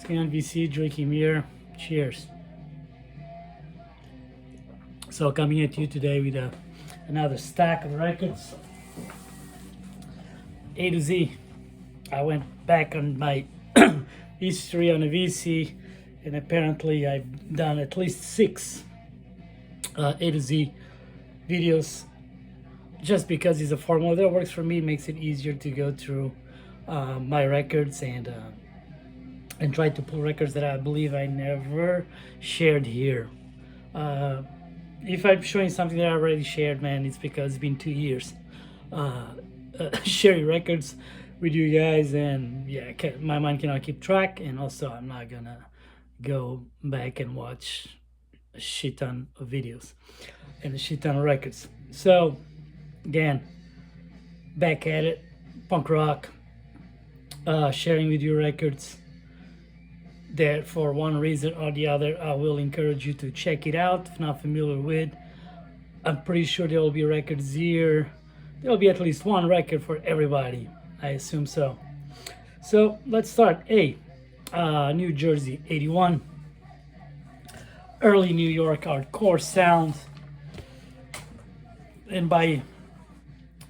Skin on VC, drinking beer. Cheers. So coming at you today with another stack of records. A to Z. I went back on my history on a VC, and apparently I've done at least 6 A to Z videos, just because it's a formula that works for me. It makes it easier to go through my records and try to pull records that I believe I never shared here. If I'm showing something that I already shared, man, it's because it's been 2 years sharing records with you guys, and yeah, my mind cannot keep track, and also I'm not gonna go back and watch a shit ton of videos and a shit ton of records. So again, back at it, punk rock, sharing with you records that for one reason or the other I will encourage you to check it out if not familiar with. I'm pretty sure there will be records here. There will be at least one record for everybody, I assume so. So let's start. New Jersey 81, early New York hardcore sound. And by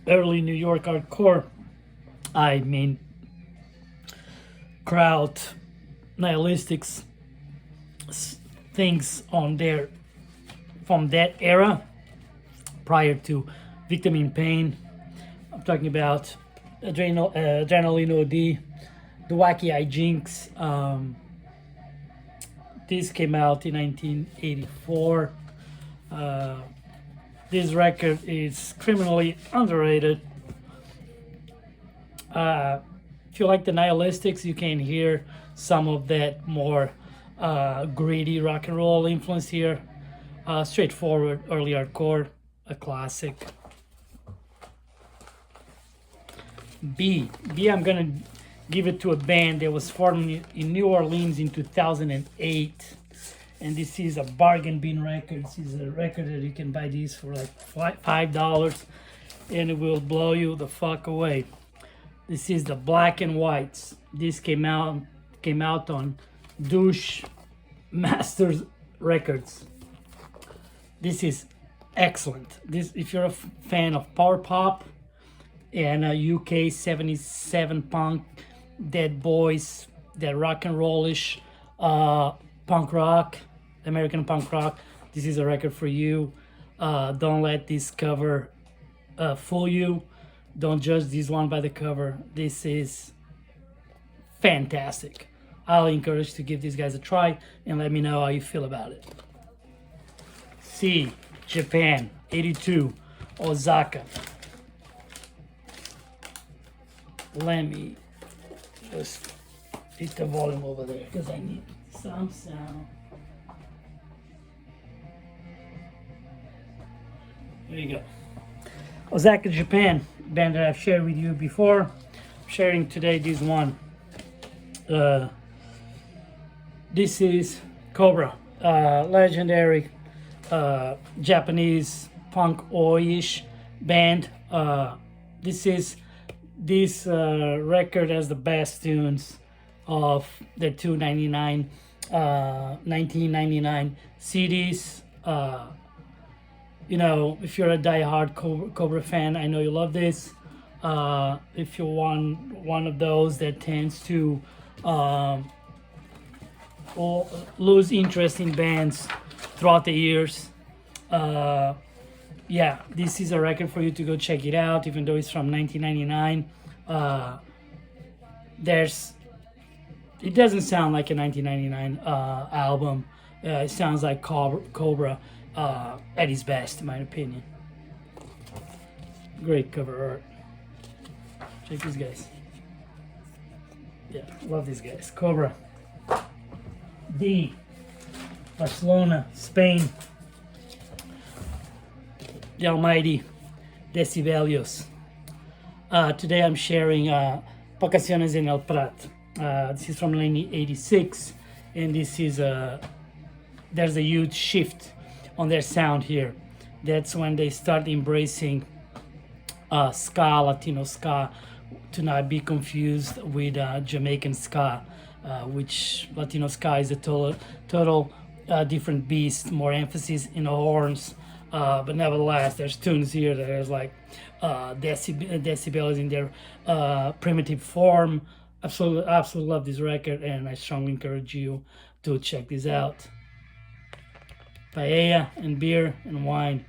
early New York hardcore I mean crowd nihilistics, things on there from that era prior to Victim in Pain. I'm talking about Adrenalin O.D, the Wacky Hijinks. This came out in 1984. This record is criminally underrated. If you like the nihilistics, you can hear some of that more gritty rock and roll influence here. Straightforward early hardcore, a classic. B, I'm gonna give it to a band that was formed in New Orleans in 2008, and this is a bargain bin record. This is a record that you can buy these for like $5, and it will blow you the fuck away. This is the Black and Whites. This came out on Douche Masters Records. This is excellent. This, if you're a fan of power pop and UK 77 punk, Dead Boys, that rock and rollish punk rock, American punk rock, this is a record for you. Don't let this cover fool you. Don't judge this one by the cover. This is fantastic. I'll encourage to give these guys a try and let me know how you feel about it. C, Japan 82, Osaka. Let me just hit the volume over there because I need some sound. There you go. Osaka, Japan, band that I've shared with you before. I'm sharing today this one. This is Cobra, legendary Japanese punk oi-ish band. This record has the best tunes of the 1999 CDs. You know, if you're a die-hard Cobra fan, I know you love this. If you're one of those that tends to lose interest in bands throughout the years, yeah, this is a record for you to go check it out, even though it's from 1999. It doesn't sound like a 1999 album. It sounds like Cobra at his best, in my opinion. Great cover art. Check these guys. Yeah, love these guys. Cobra. D, Barcelona, Spain. The almighty Decibelios. Today I'm sharing Vacaciones en el Prat. This is from 1986, and this is there's a huge shift on their sound here. That's when they start embracing ska, Latino ska, to not be confused with Jamaican ska. which Latino Sky is a total different beast, more emphasis in the horns. But nevertheless, there's tunes here that there's like decibels in their primitive form. Absolutely love this record, and I strongly encourage you to check this out. Paella and beer and wine,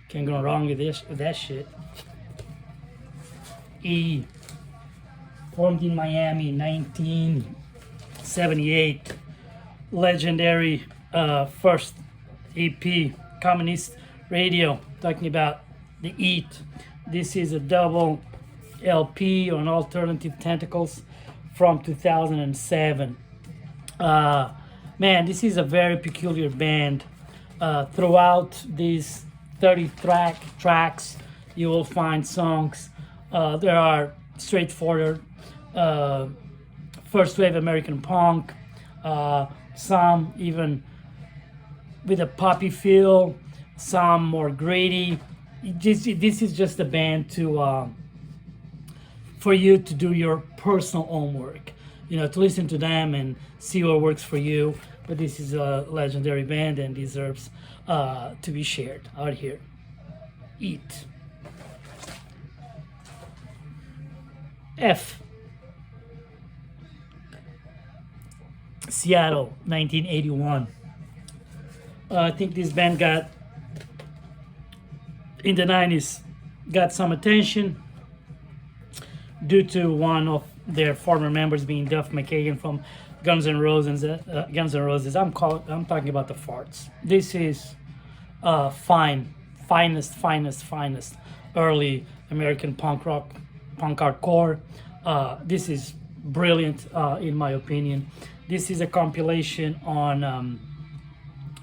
can't go wrong with that shit. E, formed in Miami, 1978, legendary first EP, Communist Radio, talking about the Eat. This is a double LP on Alternative Tentacles from 2007. Man, this is a very peculiar band. Throughout these 30 tracks, you will find songs. There are straightforward first wave American punk, some even with a poppy feel, some more gritty. This is just a band to for you to do your personal homework, to listen to them and see what works for you. But this is a legendary band and deserves to be shared out here. Eat. F. Seattle, 1981. I think this band got, in the 90s, got some attention due to one of their former members being Duff McKagan from Guns N' Roses. I'm talking about the Fartz. This is finest early American punk rock, punk hardcore. This is brilliant in my opinion. This is a compilation on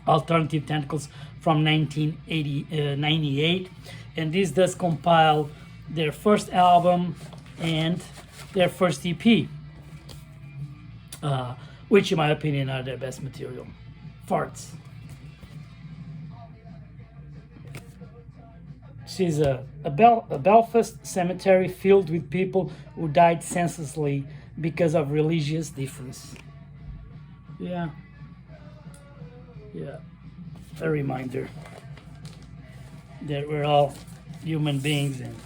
Alternative Tentacles from 1998, and this does compile their first album and their first EP, which in my opinion are their best material. Fartz. This is a Belfast cemetery filled with people who died senselessly because of religious difference. Yeah. A reminder that we're all human beings and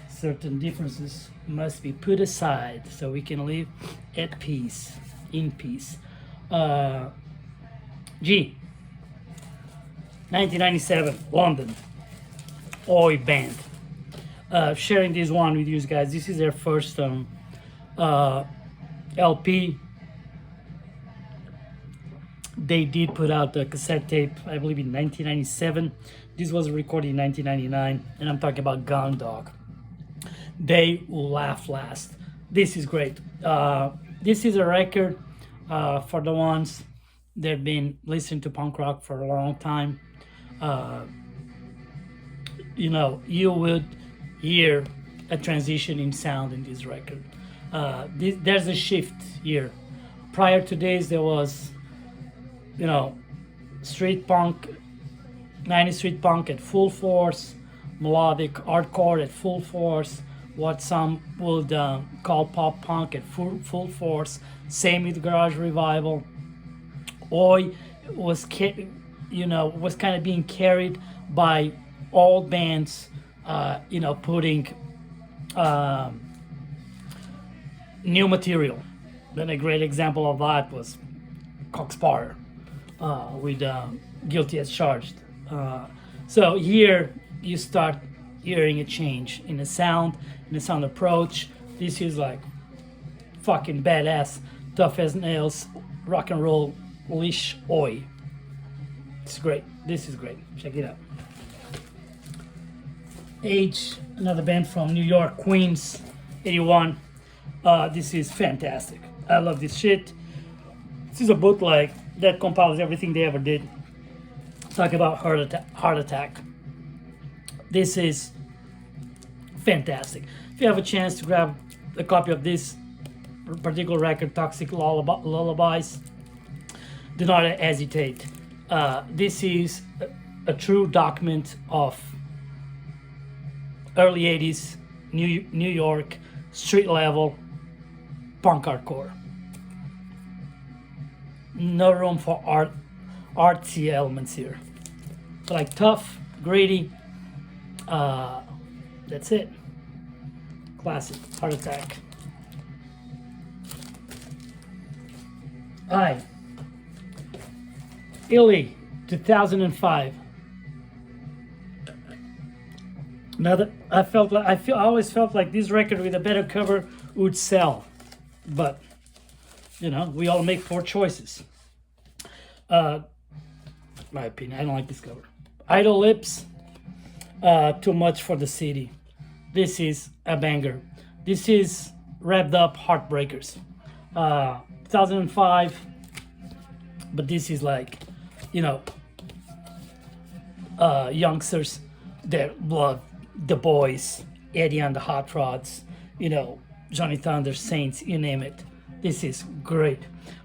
certain differences must be put aside so we can live at peace, in peace. G. 1997, London. Oi band. Sharing this one with you guys. This is their first LP. They did put out the cassette tape, I believe, in 1997. This was recorded in 1999, and I'm talking about Gun Dog. They Will Laugh Last. This is great. This is a record for the ones that have been listening to punk rock for a long time. You would hear a transition in sound in this record. There's a shift here. Prior to this, there was, street punk, 90s street punk at full force, melodic hardcore at full force, what some would call pop punk at full force. Same with garage revival. Oi was kind of being carried by old bands, putting new material. Then a great example of that was Coxpotter with Guilty as Charged. So here you start hearing a change in the sound, approach. This is like fucking badass, tough as nails, rock and roll, leash oi. It's great. This is great. Check it out. H, another band from New York, Queens, 81. This is fantastic. I love this shit. This is a bootleg that compiles everything they ever did. Talk about Heart Attack. This is fantastic. If you have a chance to grab a copy of this particular record, Toxic Lullabies, do not hesitate. This is a true document of early 80s New York street level punk hardcore. no room for artsy elements here. Like tough, gritty. That's it. Classic. Heart Attack. Alright. Illy, 2005. Now I always felt like this record with a better cover would sell, but you know, we all make poor choices. My opinion, I don't like this cover. Idle Lips, Too Much for the City. This is a banger. This is Revved Up Heartbreakers. 2005, but this is like, you know, youngsters that love The Boys, Eddie and the Hot Rods, you know, Johnny Thunder, Saints, you name it. This is great.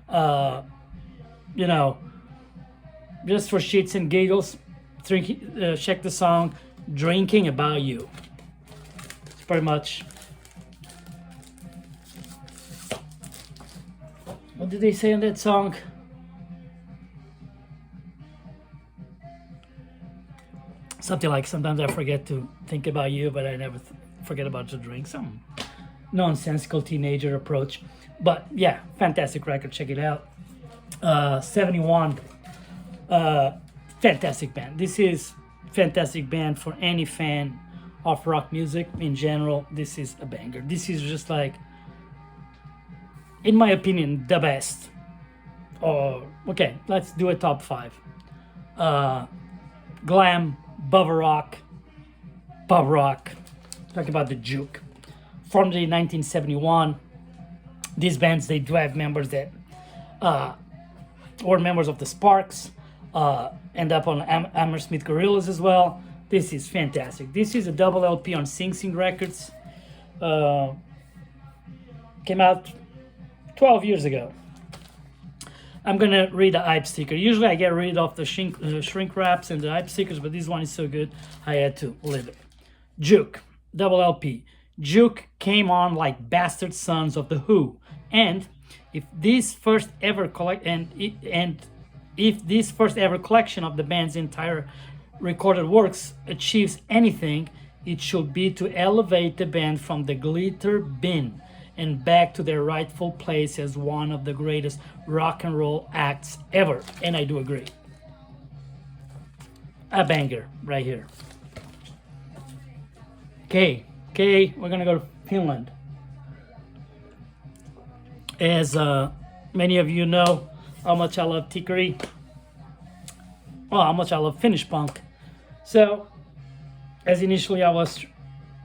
You know, just for shits and giggles, check the song Drinking About You. It's pretty much. What did they say in that song? Something like, sometimes I forget to think about you, but I never forget about to drink. Some nonsensical teenager approach. But yeah, fantastic record. Check it out. 71. Fantastic band. This is fantastic band for any fan of rock music in general. This is a banger. This is just like, in my opinion, the best. Okay, let's do a top 5. Glam, Bubba Rock, Pub Rock. Talk about the Juke. Formed in 1971. These bands, they do have members that were members of the Sparks. End up on Hammersmith Gorillas as well. This is fantastic. This is a double LP on Sing Sing Records. Came out 12 years ago. I'm gonna read the hype sticker. Usually I get rid of the shrink wraps and the hype stickers, but this one is so good I had to leave it. Juke, double LP. Juke came on like bastard sons of the Who, and if this first ever collection of the band's entire recorded works achieves anything, it should be to elevate the band from the glitter bin and back to their rightful place as one of the greatest rock and roll acts ever. And I do agree. A banger right here. Okay, we're gonna go to Finland. As many of you know how much I love Tikkeri. Well, how much I love Finnish punk. So, as initially I was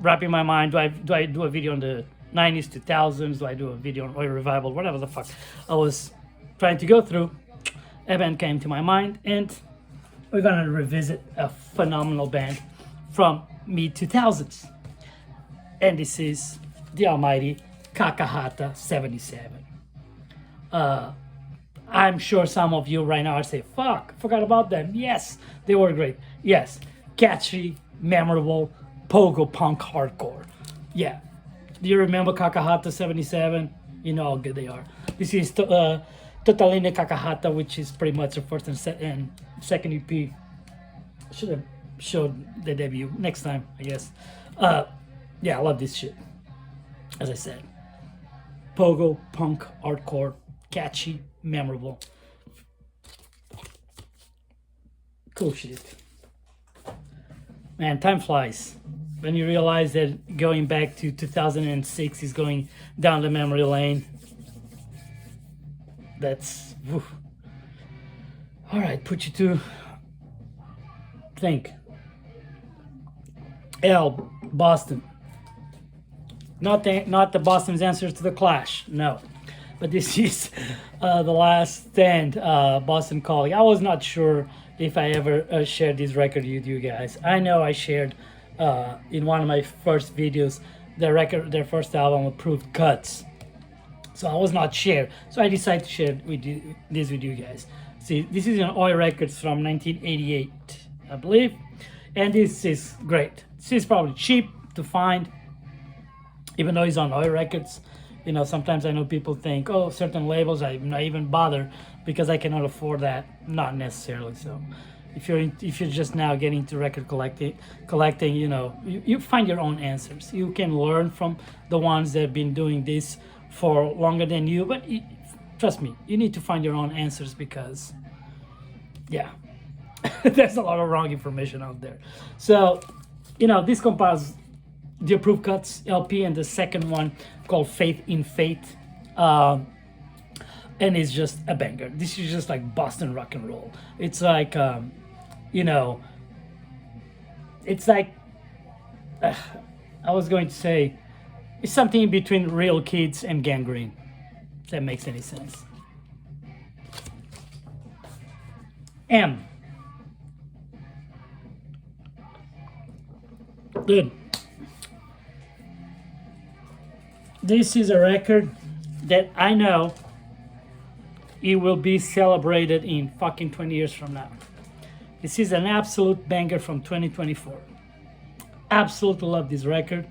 wrapping my mind, do I do a video on the 90s, 2000s, do I do a video on Oi Revival, whatever the fuck I was trying to go through, a band came to my mind, and we're gonna revisit a phenomenal band from mid-2000s. And this is the almighty Kakkahätä 77. I'm sure some of you right now are saying, fuck, forgot about them. Yes, they were great. Yes, catchy, memorable, pogo punk hardcore. Yeah. Do you remember Kakkahätä 77? You know how good they are. This is Totaline Kakkahätä, which is pretty much the first and second EP. Should have showed the debut next time, I guess. Yeah, I love this shit. As I said, pogo, punk, hardcore, catchy, memorable. Cool shit. Man, time flies. When you realize that going back to 2006 is going down the memory lane. That's... Whew. All right, put you to think. L, Boston. Not the Boston's answer to the Clash, no. But this is the Last Stand, Boston Calling. I was not sure if I ever shared this record with you guys. I know I shared in one of my first videos their first album, Approved Cuts. So I was not sure. So I decided to share this with you guys. See, this is an Oi Records from 1988, I believe. And this is great. This is probably cheap to find, even though it's on Oi Records. You know, sometimes I know people think, oh, certain labels, I'm not even bother because I cannot afford that. Not necessarily. So, if you're just now getting into record collecting, you know, you find your own answers. You can learn from the ones that have been doing this for longer than you, but trust me, you need to find your own answers because, yeah, there's a lot of wrong information out there. So, you know, this compiles the Approved Cuts LP and the second one called Faith in Fate. And it's just a banger. This is just like Boston rock and roll. It's like, you know, it's like, I was going to say, it's something in between Real Kids and Gangrene. If that makes any sense. M. Dude. This is a record that I know it will be celebrated in fucking 20 years from now. This is an absolute banger from 2024. Absolutely love this record.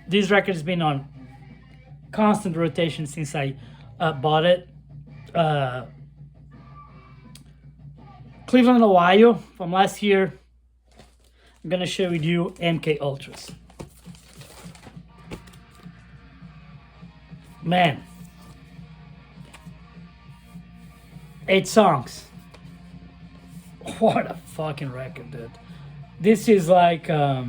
This record has been on constant rotation since I bought it. Cleveland, Ohio, from last year. I'm gonna share with you MK Ultras. Man, 8 songs. What a fucking record, dude. This is like, I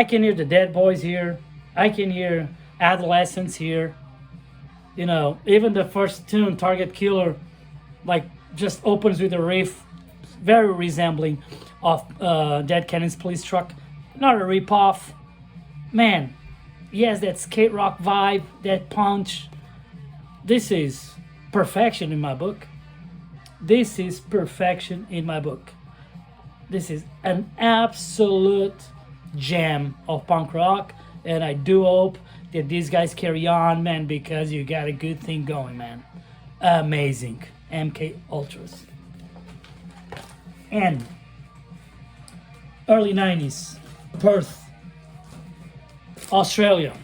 can hear the Dead Boys here. I can hear Adolescents here. You know, even the first tune, Target Killer, like just opens with a riff very resembling of Dead Kennedys Police Truck. Not a ripoff. Man, he has that skate rock vibe, that punch. This is perfection in my book. This is perfection in my book. This is an absolute gem of punk rock, and I do hope that these guys carry on, man, because you got a good thing going, man. Amazing. MK Ultras. And early 90s, Perth, Australia.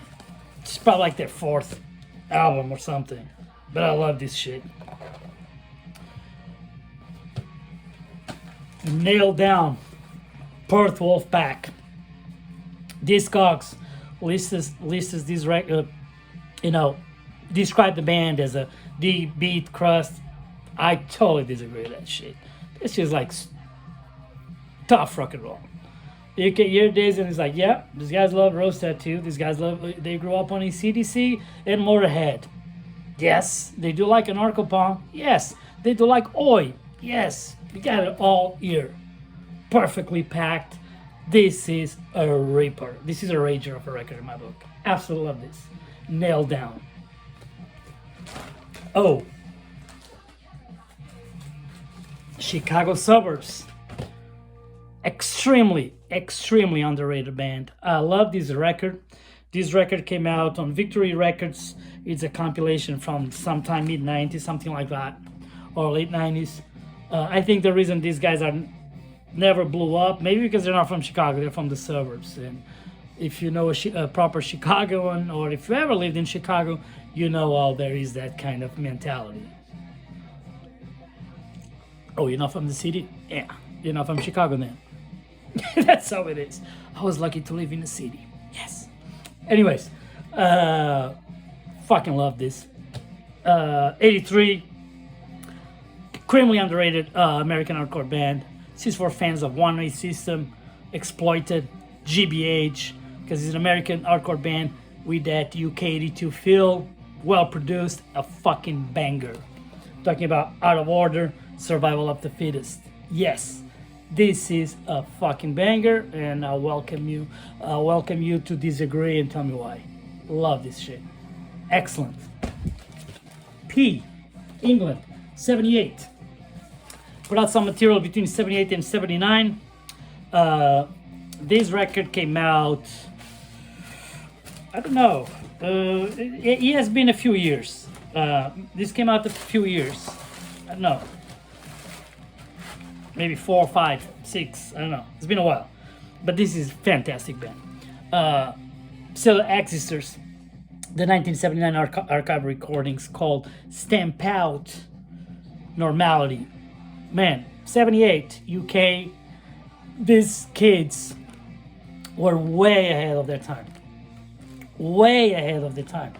It's probably like their 4th album or something, but I love this shit. Nailed Down, Perth Wolfpack. Discogs lists this record, you know, describe the band as a deep beat crust. I totally disagree with that shit. This is like tough rock and roll. You can hear this and it's like, yeah, these guys love Rose Tattoo. These guys they grew up on AC/DC and Motorhead. Yes, they do like Anarchopunk. Yes, they do like Oi. Yes, you got it all here. Perfectly packed. This is a ripper. This is a rager of a record in my book. Absolutely love this. Nailed Down. Oh. Chicago Suburbs. Extremely underrated band. I love this record. This record came out on Victory Records. It's a compilation from sometime mid-90s, something like that, or late 90s. I think the reason these guys never blew up, maybe because they're not from Chicago, they're from the suburbs. And if you know a proper Chicagoan, or if you ever lived in Chicago, you know how there is that kind of mentality. Oh, you're not from the city? Yeah, you're not from Chicago then. That's how it is. I was lucky to live in the city. Yes. Anyways, fucking love this. 83, criminally underrated American hardcore band. This is for fans of One Way System, Exploited, GBH, because it's an American hardcore band with that UK 82 feel, well produced, a fucking banger. Talking about Out of Order, Survival of the Fittest. Yes, this is a fucking banger, and I welcome you to disagree and tell me why. Love this shit. Excellent. P, England, 78. Put out some material between 78 and 79. This record came out, I don't know, it has been a few years. This came out a few years. I don't know. Maybe 4, 5, 6, I don't know. It's been a while. But this is fantastic band. Still X-Spurts. the 1979 archive recordings called Stamp Out Normality. Man, 78, UK, these kids were way ahead of their time. Way ahead of their time.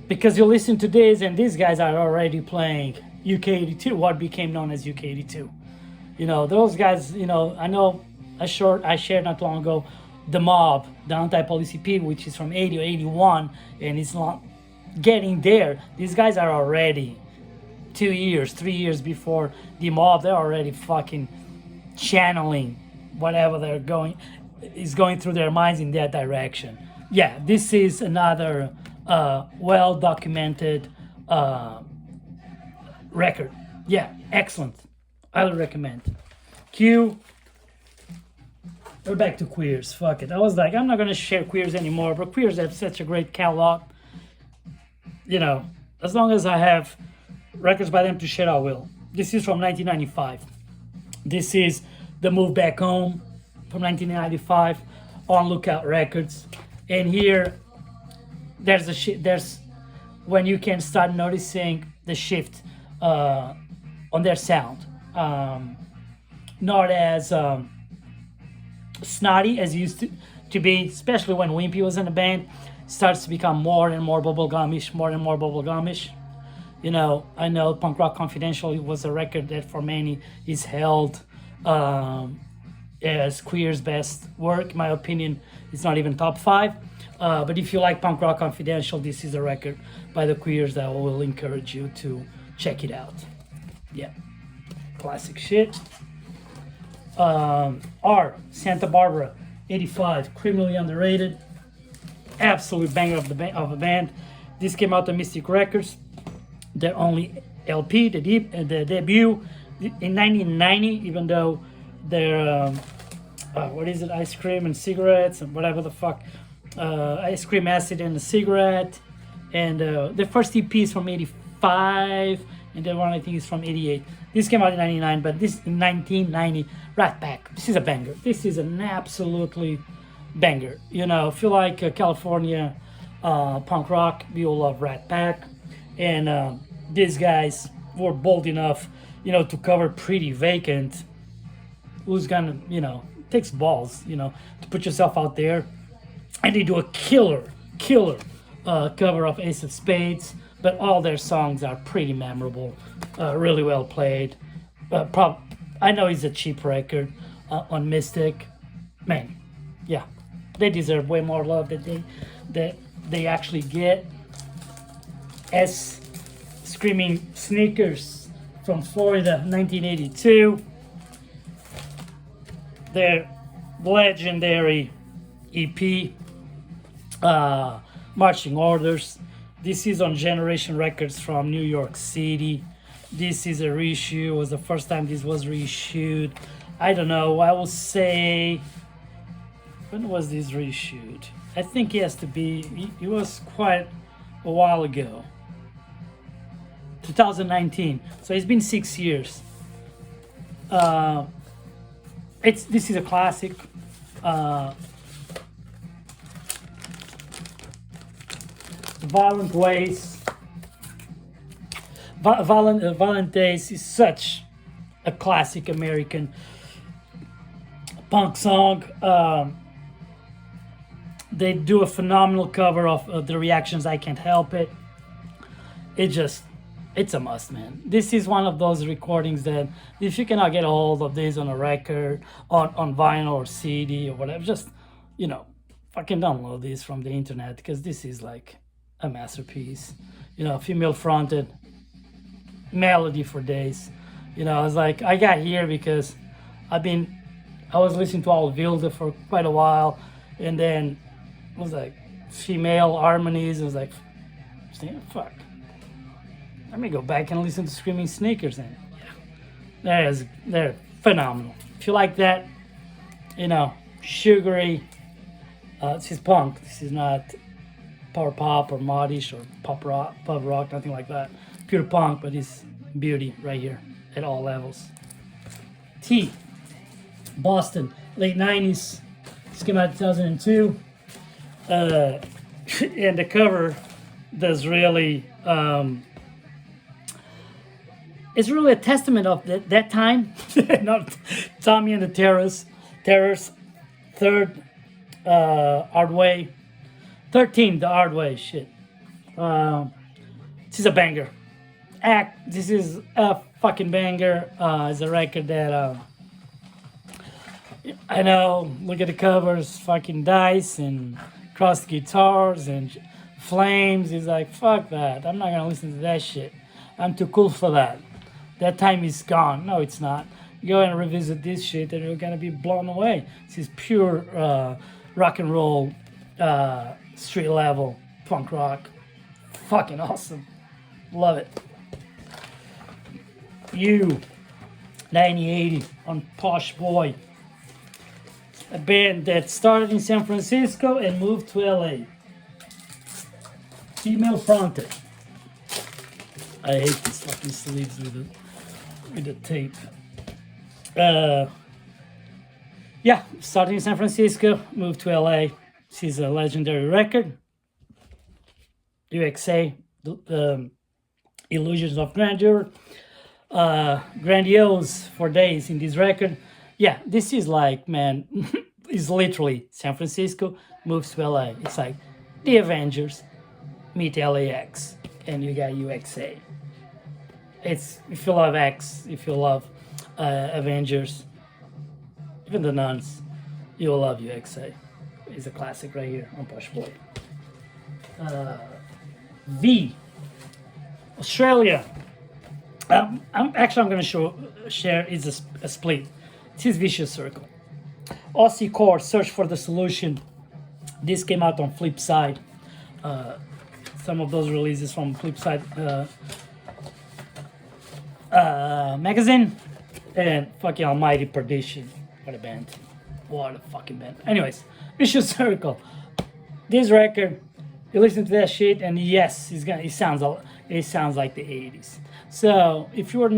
Because you listen to this and these guys are already playing UK 82, what became known as UK 82. You know, those guys, you know, I shared not long ago The Mob, the anti-police EP, which is from 80 or 81, and it's not getting there. These guys are already 2 years, 3 years before The Mob. They're already fucking channeling whatever is going through their minds in that direction. Yeah, this is another well-documented record. Yeah, excellent. I would recommend. Q. We're back to Queers. Fuck it. I was like, I'm not gonna share Queers anymore, but Queers have such a great catalog. You know, as long as I have records by them to share, I will. This is from 1995. This is The Move Back Home from 1995 on Lookout Records. And here, there's when you can start noticing the shift on their sound. Not as snotty as it used to be, especially when Wimpy was in the band. Starts to become more and more bubblegumish. You know, I know Punk Rock Confidential was a record that for many is held as Queer's best work. In my opinion, it's not even top 5. But if you like Punk Rock Confidential, this is a record by the Queers that I will encourage you to check it out. Yeah, classic shit. R, Santa Barbara, 85, criminally underrated. Absolute banger of a band. This came out on Mystic Records. Their only LP, the debut in 1990, even though their what is it, Ice Cream and Cigarettes and whatever the fuck, Ice Cream, Acid and a Cigarette, and the first EP is from 85, and the one I think is from 88. This came out in 99, but this in 1990, Rat Pack. This is a banger. This is an absolutely banger. You know, if you like California punk rock, you'll love Rat Pack. And these guys were bold enough, you know, to cover Pretty Vacant. Who's gonna, you know, takes balls, you know, to put yourself out there. And they do a killer cover of Ace of Spades. But all their songs are pretty memorable, really well played. I know it's a cheap record on Mystic. Man, yeah, they deserve way more love than they actually get. As Screaming Sneakers from Florida, 1982. Their legendary EP, Marching Orders. This is on Generation Records from New York City. This is a reissue. It was the first time this was reissued. I don't know. I will say, when was this reissued? I think it has to be, it was quite a while ago. 2019. So it's been 6 years. This is a classic. Violent Ways. Violent Days is such a classic American punk song. They do a phenomenal cover of The Reactions, I Can't Help It. It's a must, man. This is one of those recordings that if you cannot get a hold of this on a record, on vinyl or CD or whatever, just, you know, fucking download this from the internet, because this is like a masterpiece. You know, female fronted melody for days. You know, I was like, I got here because I was listening to all Vilda for quite a while, and then it was like female harmonies. It was like, fuck, let me go back and listen to Screaming Sneakers. And yeah, they're phenomenal. If you like that, you know, sugary, this is punk. This is not power pop or modish or pop rock, nothing like that. Pure punk, but it's beauty right here at all levels. T, Boston, late 90s. This came out in 2002. and the cover does really it's really a testament of that time. Not Tommy and the Terrors, third hard way, 13 the hard way. Shit, this is a banger. This is a fucking banger. It's a record that I know. Look at the covers, fucking dice and crossed guitars and flames. He's like, fuck that. I'm not gonna listen to that shit. I'm too cool for that. That time is gone. No, it's not. Go and revisit this shit and you're gonna be blown away. This is pure rock and roll, street level punk rock. Fucking awesome. Love it. 1980 on Posh Boy. A band that started in San Francisco and moved to LA. Female fronted. I hate these fucking sleeves with the tape. Yeah, started in San Francisco, moved to LA. This is a legendary record. UXA, Illusions of Grandeur. Grandiose for days in this record. Yeah, this is like, man, is literally San Francisco moves to LA. It's like the Avengers meet LAX, and you got UXA. It's, if you love X, if you love Avengers, even the Nuns, you will love UXA. It's a classic right here on Posh Boy. V, Australia. I'm going to share is a split. This is Vicious Circle. Aussie Core, Search for the Solution. This came out on Flipside. Some of those releases from Flipside magazine. And fucking Almighty Perdition. What a band. What a fucking band. Anyways, Vicious Circle. This record, you listen to that shit and yes, it sounds like the 80s. So if you were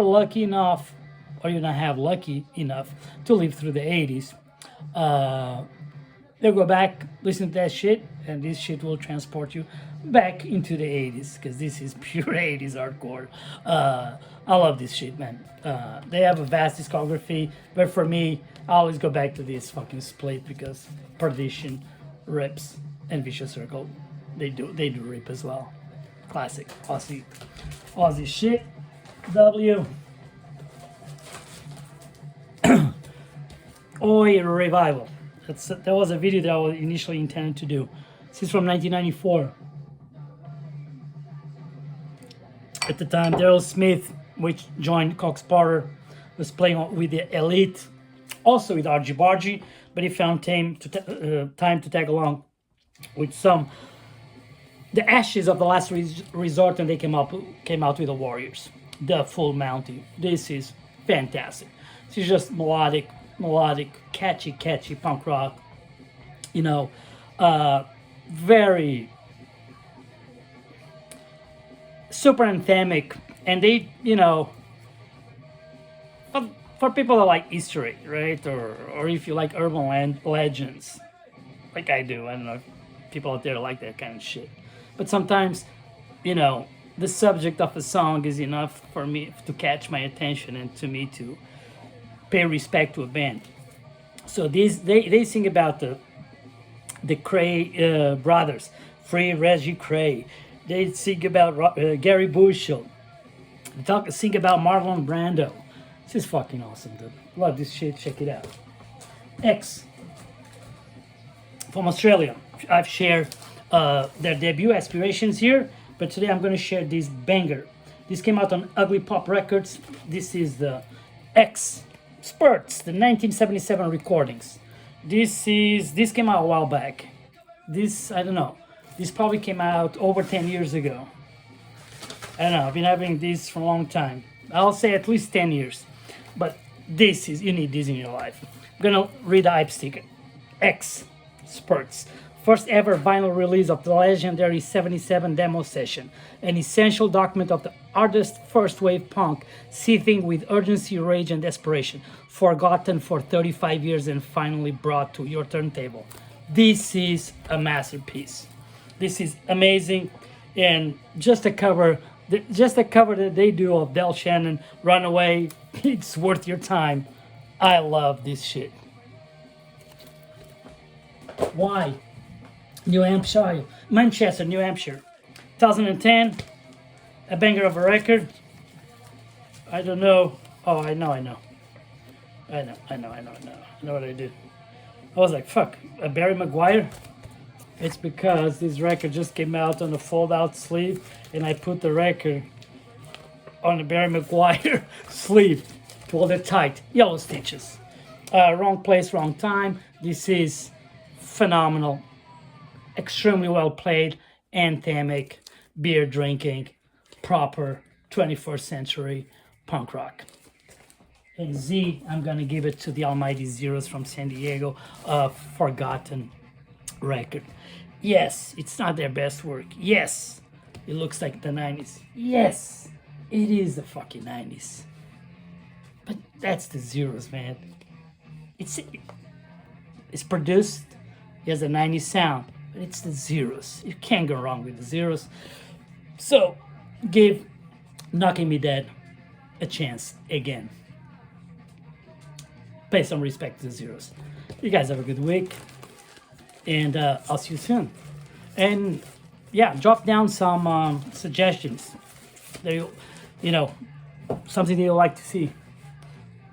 lucky enough, or you don't have lucky enough to live through the 80s, they'll go back, listen to that shit, and this shit will transport you back into the 80s, because this is pure 80s hardcore. I love this shit, man. They have a vast discography, but for me, I always go back to this fucking split, because Perdition, Rips, and Vicious Circle, they do rip as well. Classic Aussie shit. W. Oi Revival. That was a video that I was initially intended to do. This is from 1994. At the time, Daryl Smith, which joined Cox Porter, was playing with the Elite, also with RG Bargy, but he found time to tag along with the Ashes of the Last Resort, and they came out with the Warriors, the full Mountie. This is fantastic. This is just melodic, catchy punk rock. You know, very super anthemic, and they, you know, for people that like history, right, or if you like urban legends, like I do. I don't know if people out there like that kind of shit. But sometimes, you know, the subject of a song is enough for me to catch my attention and to me to pay respect to a band. So they sing about the Cray brothers, Free Reggie Cray. They sing about Gary Bushel. They sing about Marlon Brando. This is fucking awesome, dude. Love this shit. Check it out. X from Australia. I've shared their debut Aspirations here, but today I'm going to share this banger. This came out on Ugly Pop Records. This is the X-Spurts, the 1977 recordings. This came out a while back. I don't know. This probably came out over 10 years ago. I don't know. I've been having this for a long time. I'll say at least 10 years. But you need this in your life. I'm going to read the hype sticker. X-Spurts. First ever vinyl release of the legendary 77 demo session, an essential document of the artist's first wave punk, seething with urgency, rage, and desperation, forgotten for 35 years and finally brought to your turntable. This is a masterpiece. This is amazing, and just the cover that they do of Del Shannon Runaway, it's worth your time. I love this shit. Why? New Hampshire, Manchester, New Hampshire, 2010, a banger of a record. I don't know. Oh, I know what I did. I was like, fuck, a Barry Maguire? It's because this record just came out on a fold-out sleeve, and I put the record on the Barry Maguire sleeve to hold it tight. Yellow stitches. Wrong place, wrong time. This is phenomenal. Extremely well played, anthemic, beer drinking, proper 21st century punk rock. And Z, I'm gonna give it to the Almighty Zeros from San Diego, Forgotten record. Yes, it's not their best work. Yes, it looks like the 90s. Yes, it is the fucking 90s. But that's the Zeros, man. It's produced, it has a 90s sound, but it's the Zeros. You can't go wrong with the Zeros. So, give Knocking Me Dead a chance again. Pay some respect to the Zeros. You guys have a good week, and I'll see you soon. And yeah, drop down some suggestions. There, you know, something that you'd like to see,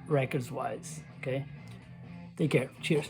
records wise. Okay, take care. Cheers.